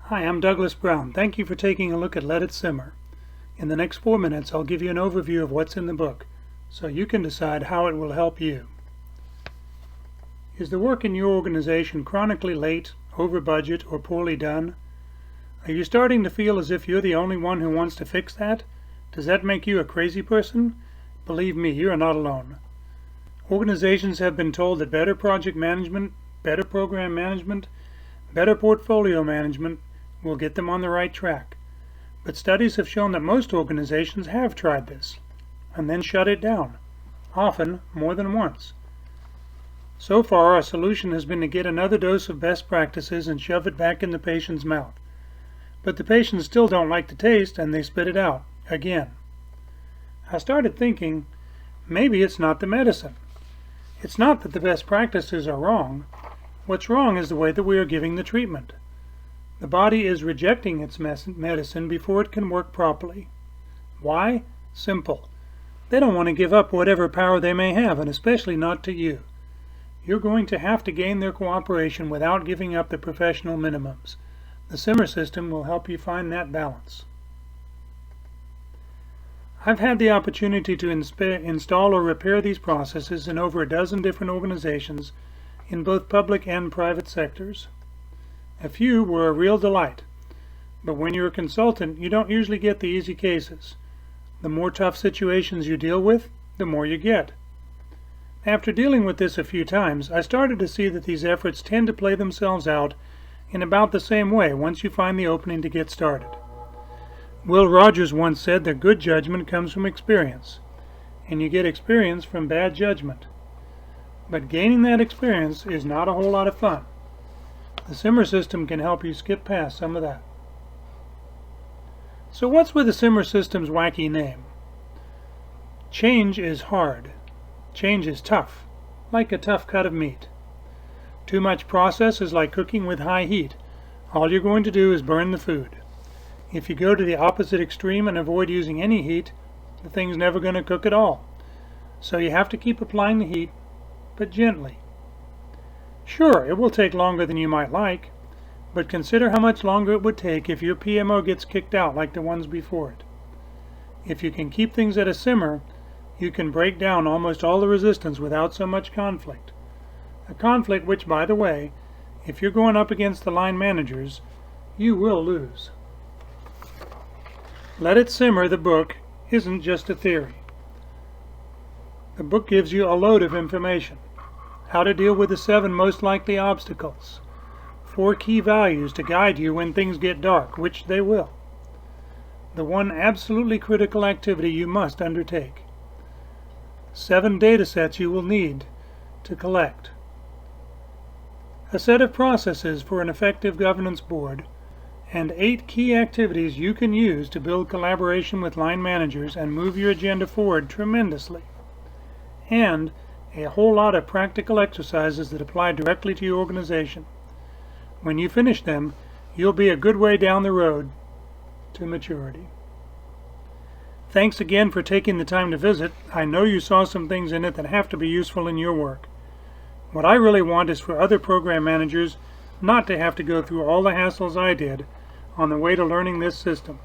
Hi, I'm Douglas Brown. Thank you for taking a look at Let It Simmer. In the next 4 minutes, I'll give you an overview of what's in the book, so you can decide how it will help you. Is the work in your organization chronically late, over budget, or poorly done? Are you starting to feel as if you're the only one who wants to fix that? Does that make you a crazy person? Believe me, you are not alone. Organizations have been told that better project management, better program management, better portfolio management will get them on the right track. But studies have shown that most organizations have tried this and then shut it down, often more than once. So far, our solution has been to get another dose of best practices and shove it back in the patient's mouth. But the patients still don't like the taste and they spit it out again. I started thinking, maybe it's not the medicine. It's not that the best practices are wrong. What's wrong is the way that we are giving the treatment. The body is rejecting its medicine before it can work properly. Why? Simple. They don't want to give up whatever power they may have, and especially not to you. You're going to have to gain their cooperation without giving up the professional minimums. The Simmer system will help you find that balance. I've had the opportunity to install or repair these processes in over a dozen different organizations in both public and private sectors. A few were a real delight, but when you're a consultant, you don't usually get the easy cases. The more tough situations you deal with, the more you get. After dealing with this a few times, I started to see that these efforts tend to play themselves out in about the same way once you find the opening to get started. Will Rogers once said that good judgment comes from experience, and you get experience from bad judgment. But gaining that experience is not a whole lot of fun. The Simmer system can help you skip past some of that. So what's with the Simmer system's wacky name? Change is hard. Change is tough, like a tough cut of meat. Too much process is like cooking with high heat. All you're going to do is burn the food. If you go to the opposite extreme and avoid using any heat, the thing's never going to cook at all. So you have to keep applying the heat, but gently. Sure, it will take longer than you might like, but consider how much longer it would take if your PMO gets kicked out like the ones before it. If you can keep things at a simmer, you can break down almost all the resistance without so much conflict. A conflict which, by the way, if you're going up against the line managers, you will lose. Let It Simmer, the book, isn't just a theory. The book gives you a load of information. How to deal with the 7 most likely obstacles. 4 key values to guide you when things get dark, which they will. The 1 absolutely critical activity you must undertake. 7 data sets you will need to collect. A set of processes for an effective governance board, and 8 key activities you can use to build collaboration with line managers and move your agenda forward tremendously. And a whole lot of practical exercises that apply directly to your organization. When you finish them, you'll be a good way down the road to maturity. Thanks again for taking the time to visit. I know you saw some things in it that have to be useful in your work. What I really want is for other program managers not to have to go through all the hassles I did on the way to learning this system.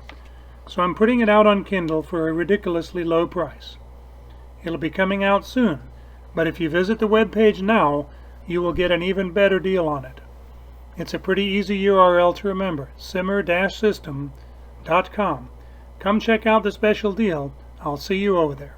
So I'm putting it out on Kindle for a ridiculously low price. It'll be coming out soon, but if you visit the web page now, you will get an even better deal on it. It's a pretty easy URL to remember, simmer-system.com. Come check out the special deal. I'll see you over there.